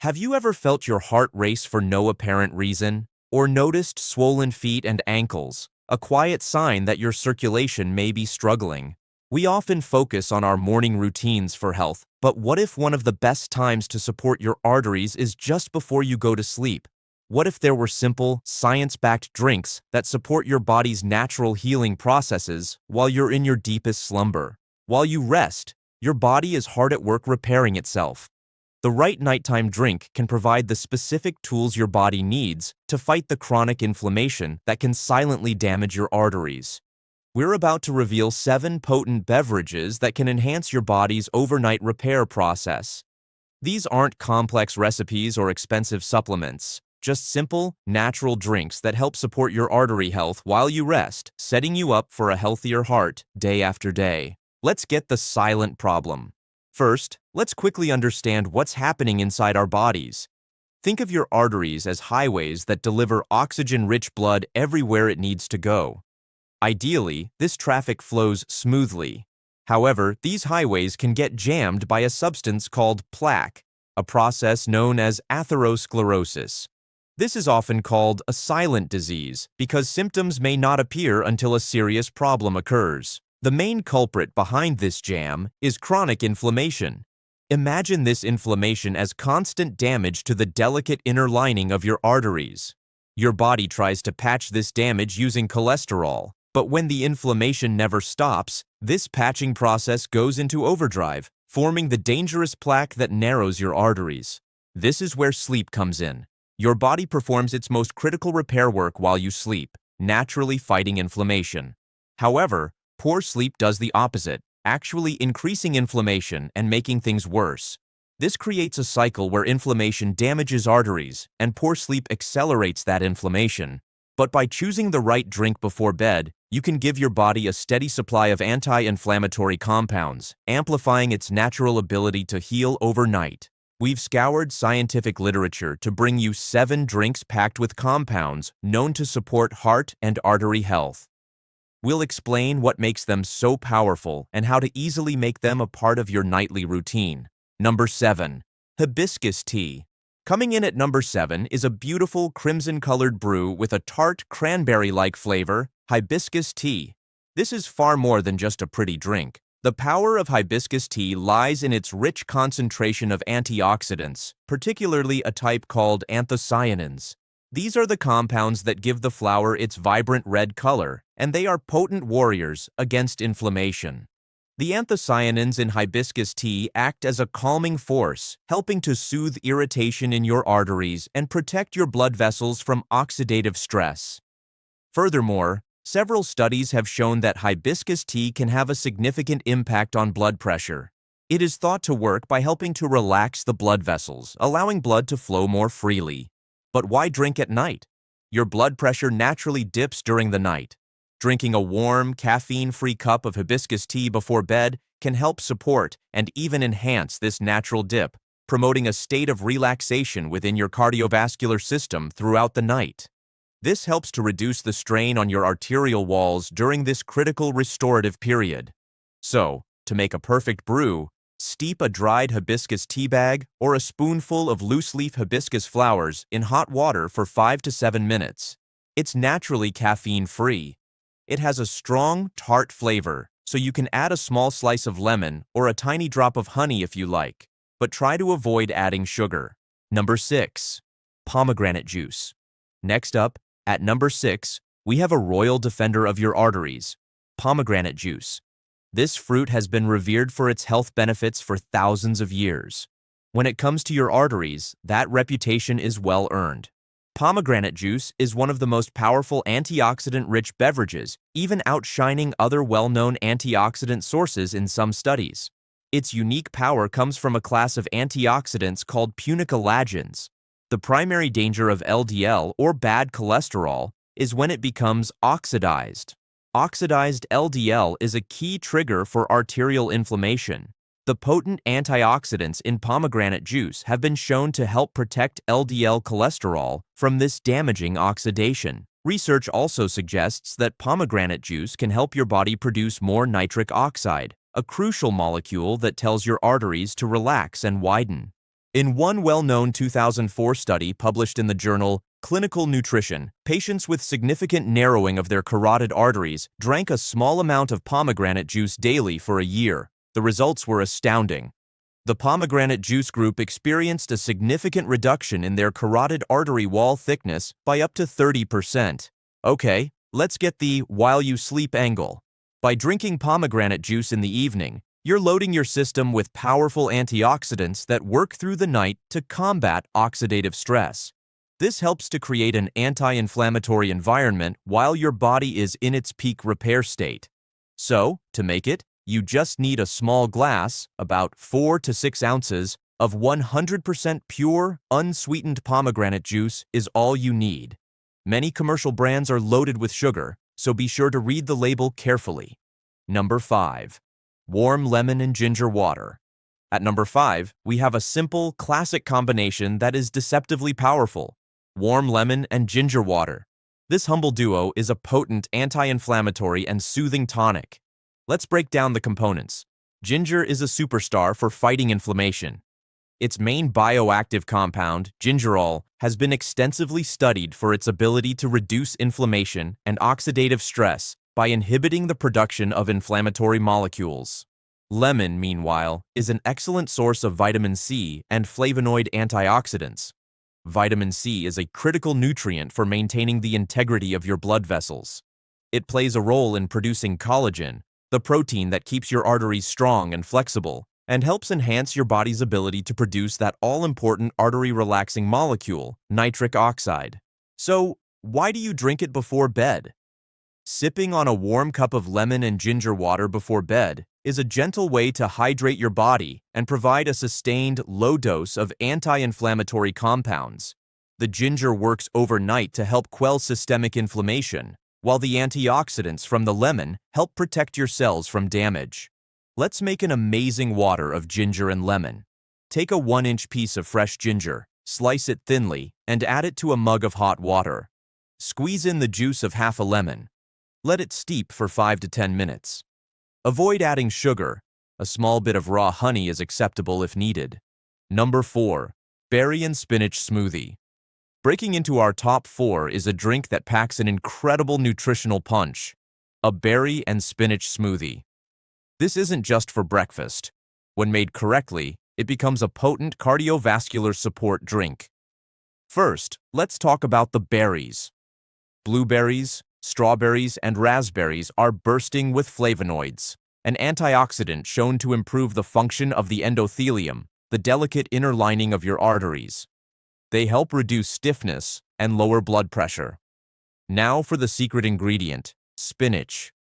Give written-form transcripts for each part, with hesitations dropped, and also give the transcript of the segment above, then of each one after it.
Have you ever felt your heart race for no apparent reason? Or noticed swollen feet and ankles, a quiet sign that your circulation may be struggling? We often focus on our morning routines for health, but what if one of the best times to support your arteries is just before you go to sleep? What if there were simple, science-backed drinks that support your body's natural healing processes while you're in your deepest slumber? While you rest, your body is hard at work repairing itself. The right nighttime drink can provide the specific tools your body needs to fight the chronic inflammation that can silently damage your arteries. We're about to reveal 7 potent beverages that can enhance your body's overnight repair process. These aren't complex recipes or expensive supplements, just simple, natural drinks that help support your artery health while you rest, setting you up for a healthier heart day after day. Let's get the silent problem. First, let's quickly understand what's happening inside our bodies. Think of your arteries as highways that deliver oxygen-rich blood everywhere it needs to go. Ideally, this traffic flows smoothly. However, these highways can get jammed by a substance called plaque, a process known as atherosclerosis. This is often called a silent disease because symptoms may not appear until a serious problem occurs. The main culprit behind this jam is chronic inflammation. Imagine this inflammation as constant damage to the delicate inner lining of your arteries. Your body tries to patch this damage using cholesterol, but when the inflammation never stops, this patching process goes into overdrive, forming the dangerous plaque that narrows your arteries. This is where sleep comes in. Your body performs its most critical repair work while you sleep, naturally fighting inflammation. However, poor sleep does the opposite, actually increasing inflammation and making things worse. This creates a cycle where inflammation damages arteries, and poor sleep accelerates that inflammation. But by choosing the right drink before bed, you can give your body a steady supply of anti-inflammatory compounds, amplifying its natural ability to heal overnight. We've scoured scientific literature to bring you 7 drinks packed with compounds known to support heart and artery health. We'll explain what makes them so powerful and how to easily make them a part of your nightly routine. Number 7. Hibiscus tea. Coming in at number 7 is a beautiful crimson-colored brew with a tart cranberry-like flavor, hibiscus tea. This is far more than just a pretty drink. The power of hibiscus tea lies in its rich concentration of antioxidants, particularly a type called anthocyanins. These are the compounds that give the flower its vibrant red color, and they are potent warriors against inflammation. The anthocyanins in hibiscus tea act as a calming force, helping to soothe irritation in your arteries and protect your blood vessels from oxidative stress. Furthermore, several studies have shown that hibiscus tea can have a significant impact on blood pressure. It is thought to work by helping to relax the blood vessels, allowing blood to flow more freely. But why drink at night? Your blood pressure naturally dips during the night. Drinking a warm, caffeine-free cup of hibiscus tea before bed can help support and even enhance this natural dip, promoting a state of relaxation within your cardiovascular system throughout the night. This helps to reduce the strain on your arterial walls during this critical restorative period. So, to make a perfect brew, steep a dried hibiscus tea bag or a spoonful of loose-leaf hibiscus flowers in hot water for 5 to 7 minutes. It's naturally caffeine-free. It has a strong, tart flavor, so you can add a small slice of lemon or a tiny drop of honey if you like, but try to avoid adding sugar. Number 6. Pomegranate juice. Next up, at number 6, we have a royal defender of your arteries, pomegranate juice. This fruit has been revered for its health benefits for thousands of years. When it comes to your arteries, that reputation is well earned. Pomegranate juice is one of the most powerful antioxidant-rich beverages, even outshining other well-known antioxidant sources in some studies. Its unique power comes from a class of antioxidants called punicalagins. The primary danger of LDL, or bad cholesterol, is when it becomes oxidized. Oxidized LDL is a key trigger for arterial inflammation. The potent antioxidants in pomegranate juice have been shown to help protect LDL cholesterol from this damaging oxidation. Research also suggests that pomegranate juice can help your body produce more nitric oxide, a crucial molecule that tells your arteries to relax and widen. In one well-known 2004 study published in the journal Clinical Nutrition, patients with significant narrowing of their carotid arteries drank a small amount of pomegranate juice daily for a year. The results were astounding. The pomegranate juice group experienced a significant reduction in their carotid artery wall thickness by up to 30%. Okay, let's get the while you sleep angle. By drinking pomegranate juice in the evening, you're loading your system with powerful antioxidants that work through the night to combat oxidative stress. This helps to create an anti-inflammatory environment while your body is in its peak repair state. So, to make it, you just need a small glass, about 4 to 6 ounces, of 100% pure, unsweetened pomegranate juice is all you need. Many commercial brands are loaded with sugar, so be sure to read the label carefully. Number 5. Warm lemon and ginger water. At number 5, we have a simple, classic combination that is deceptively powerful: warm lemon and ginger water. This humble duo is a potent anti-inflammatory and soothing tonic. Let's break down the components. Ginger is a superstar for fighting inflammation. Its main bioactive compound, gingerol, has been extensively studied for its ability to reduce inflammation and oxidative stress by inhibiting the production of inflammatory molecules. Lemon, meanwhile, is an excellent source of vitamin C and flavonoid antioxidants. Vitamin C is a critical nutrient for maintaining the integrity of your blood vessels. It plays a role in producing collagen, the protein that keeps your arteries strong and flexible, and helps enhance your body's ability to produce that all-important artery-relaxing molecule, nitric oxide. So, why do you drink it before bed? Sipping on a warm cup of lemon and ginger water before bed is a gentle way to hydrate your body and provide a sustained, low dose of anti-inflammatory compounds. The ginger works overnight to help quell systemic inflammation, while the antioxidants from the lemon help protect your cells from damage. Let's make an amazing water of ginger and lemon. Take a 1-inch piece of fresh ginger, slice it thinly, and add it to a mug of hot water. Squeeze in the juice of half a lemon. Let it steep for 5 to 10 minutes. Avoid adding sugar. A small bit of raw honey is acceptable if needed. Number 4. Berry and spinach smoothie. Breaking into our top 4 is a drink that packs an incredible nutritional punch: a berry and spinach smoothie. This isn't just for breakfast. When made correctly, it becomes a potent cardiovascular support drink. First, let's talk about the berries. Blueberries, strawberries, and raspberries are bursting with flavonoids, an antioxidant shown to improve the function of the endothelium, the delicate inner lining of your arteries. They help reduce stiffness and lower blood pressure. Now for the secret ingredient, spinach.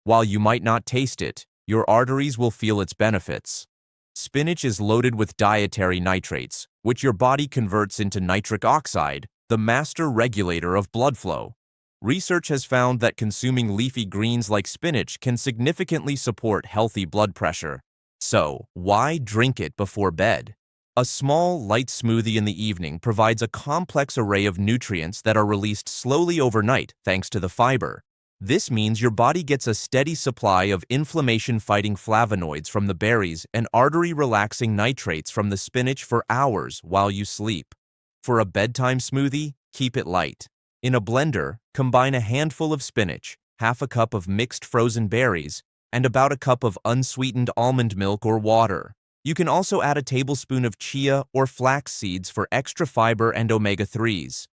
While you might not taste it, your arteries will feel its benefits. Spinach is loaded with dietary nitrates, which your body converts into nitric oxide, the master regulator of blood flow. Research has found that consuming leafy greens like spinach can significantly support healthy blood pressure. So, why drink it before bed? A small, light smoothie in the evening provides a complex array of nutrients that are released slowly overnight thanks to the fiber. This means your body gets a steady supply of inflammation-fighting flavonoids from the berries and artery-relaxing nitrates from the spinach for hours while you sleep. For a bedtime smoothie, keep it light. In a blender, combine a handful of spinach, half a cup of mixed frozen berries, and about a cup of unsweetened almond milk or water. You can also add a tablespoon of chia or flax seeds for extra fiber and omega-3s.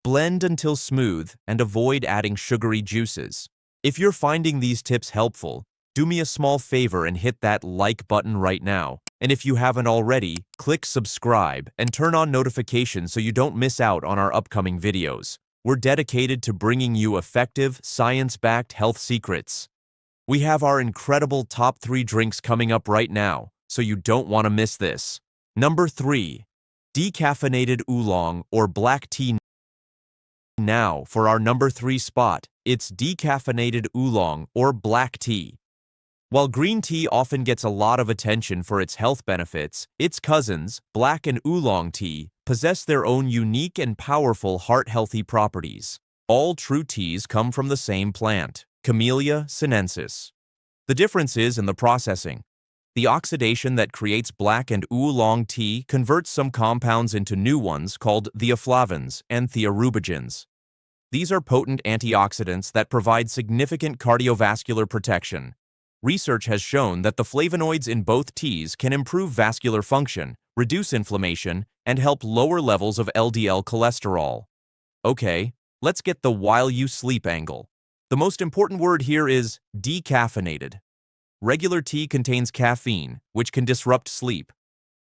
Blend until smooth and avoid adding sugary juices. If you're finding these tips helpful, do me a small favor and hit that like button right now. And if you haven't already, click subscribe and turn on notifications so you don't miss out on our upcoming videos. We're dedicated to bringing you effective, science-backed health secrets. We have our incredible top 3 drinks coming up right now, so you don't want to miss this. Number 3. Decaffeinated oolong or black tea. Now, for our number 3 spot, it's decaffeinated oolong or black tea. While green tea often gets a lot of attention for its health benefits, its cousins, black and oolong tea, possess their own unique and powerful heart-healthy properties. All true teas come from the same plant, Camellia sinensis. The difference is in the processing. The oxidation that creates black and oolong tea converts some compounds into new ones called theaflavins and theorubigens. These are potent antioxidants that provide significant cardiovascular protection. Research has shown that the flavonoids in both teas can improve vascular function, reduce inflammation, and help lower levels of LDL cholesterol. Okay, let's get the while you sleep angle. The most important word here is decaffeinated. Regular tea contains caffeine, which can disrupt sleep.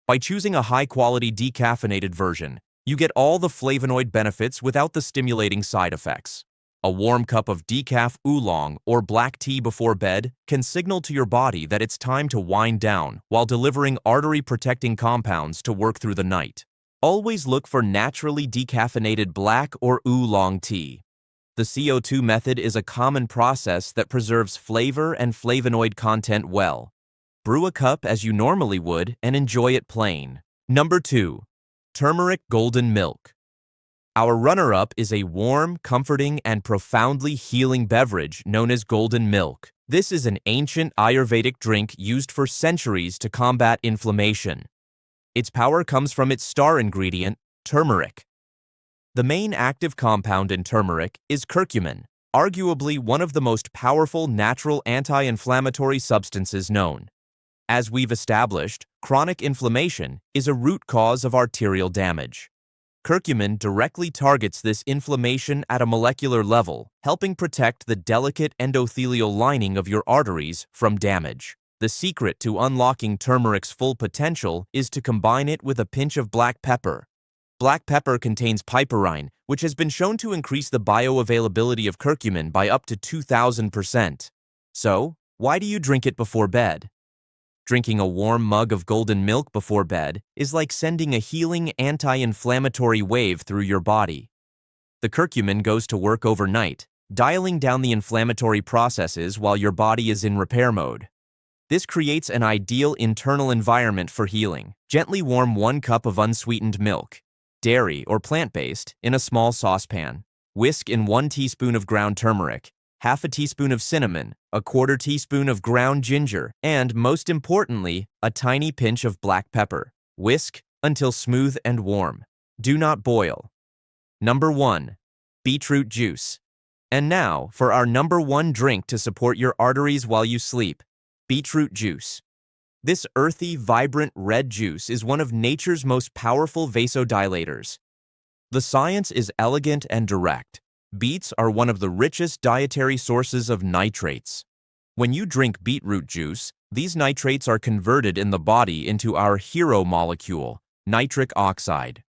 By choosing a high-quality decaffeinated version, you get all the flavonoid benefits without the stimulating side effects. A warm cup of decaf oolong or black tea before bed can signal to your body that it's time to wind down while delivering artery-protecting compounds to work through the night. Always look for naturally decaffeinated black or oolong tea. The CO2 method is a common process that preserves flavor and flavonoid content well. Brew a cup as you normally would and enjoy it plain. Number 2. Turmeric golden milk. Our runner-up is a warm, comforting, and profoundly healing beverage known as golden milk. This is an ancient Ayurvedic drink used for centuries to combat inflammation. Its power comes from its star ingredient, turmeric. The main active compound in turmeric is curcumin, arguably one of the most powerful natural anti-inflammatory substances known. As we've established, chronic inflammation is a root cause of arterial damage. Curcumin directly targets this inflammation at a molecular level, helping protect the delicate endothelial lining of your arteries from damage. The secret to unlocking turmeric's full potential is to combine it with a pinch of black pepper. Black pepper contains piperine, which has been shown to increase the bioavailability of curcumin by up to 2,000%. So, why do you drink it before bed? Drinking a warm mug of golden milk before bed is like sending a healing anti-inflammatory wave through your body. The curcumin goes to work overnight, dialing down the inflammatory processes while your body is in repair mode. This creates an ideal internal environment for healing. Gently warm 1 cup of unsweetened milk, dairy or plant-based, in a small saucepan. Whisk in 1 teaspoon of ground turmeric, half a teaspoon of cinnamon, a 1/4 teaspoon of ground ginger, and, most importantly, a tiny pinch of black pepper. Whisk until smooth and warm. Do not boil. Number 1. Beetroot juice. And now, for our number 1 drink to support your arteries while you sleep, beetroot juice. This earthy, vibrant red juice is one of nature's most powerful vasodilators. The science is elegant and direct. Beets are one of the richest dietary sources of nitrates. When you drink beetroot juice, these nitrates are converted in the body into our hero molecule, nitric oxide.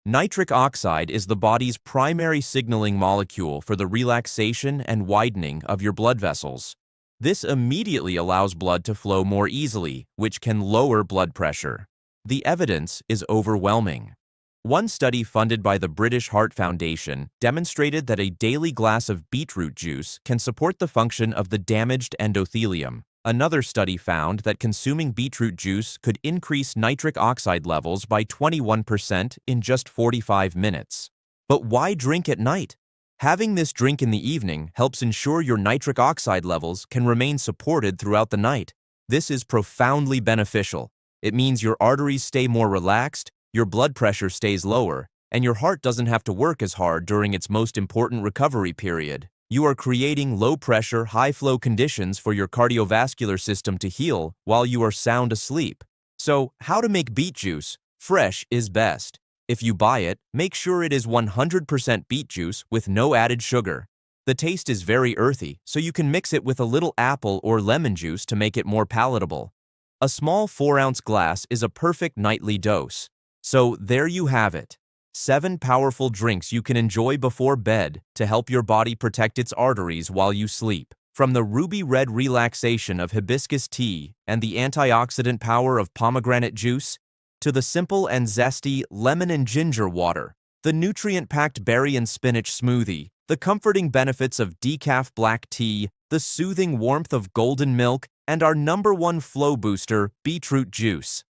Nitric oxide is the body's primary signaling molecule for the relaxation and widening of your blood vessels. This immediately allows blood to flow more easily, which can lower blood pressure. The evidence is overwhelming. One study funded by the British Heart Foundation demonstrated that a daily glass of beetroot juice can support the function of the damaged endothelium. Another study found that consuming beetroot juice could increase nitric oxide levels by 21% in just 45 minutes. But why drink at night? Having this drink in the evening helps ensure your nitric oxide levels can remain supported throughout the night. This is profoundly beneficial. It means your arteries stay more relaxed, your blood pressure stays lower, and your heart doesn't have to work as hard during its most important recovery period. You are creating low-pressure, high-flow conditions for your cardiovascular system to heal while you are sound asleep. So, how to make beet juice? Fresh is best. If you buy it, make sure it is 100% beet juice with no added sugar. The taste is very earthy, so you can mix it with a little apple or lemon juice to make it more palatable. A small 4-ounce glass is a perfect nightly dose. So there you have it. 7 powerful drinks you can enjoy before bed to help your body protect its arteries while you sleep. From the ruby red relaxation of hibiscus tea and the antioxidant power of pomegranate juice, to the simple and zesty lemon and ginger water, the nutrient-packed berry and spinach smoothie, the comforting benefits of decaf black tea, the soothing warmth of golden milk, and our number 1 flow booster, beetroot juice.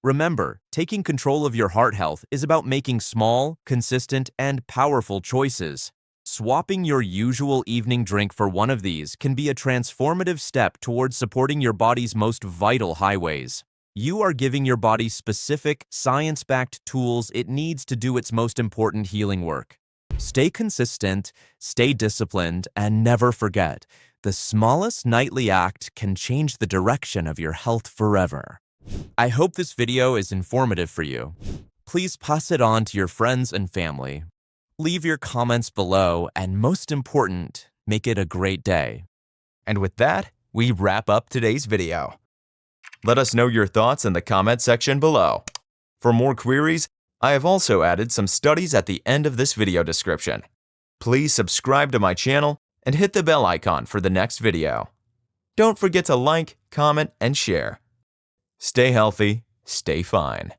Remember, taking control of your heart health is about making small, consistent, and powerful choices. Swapping your usual evening drink for one of these can be a transformative step towards supporting your body's most vital highways. You are giving your body specific, science-backed tools it needs to do its most important healing work. Stay consistent, stay disciplined, and never forget, the smallest nightly act can change the direction of your health forever. I hope this video is informative for you. Please pass it on to your friends and family. Leave your comments below, and most important, make it a great day. And with that, we wrap up today's video. Let us know your thoughts in the comment section below. For more queries, I have also added some studies at the end of this video description. Please subscribe to my channel and hit the bell icon for the next video. Don't forget to like, comment, and share. Stay healthy, stay fine.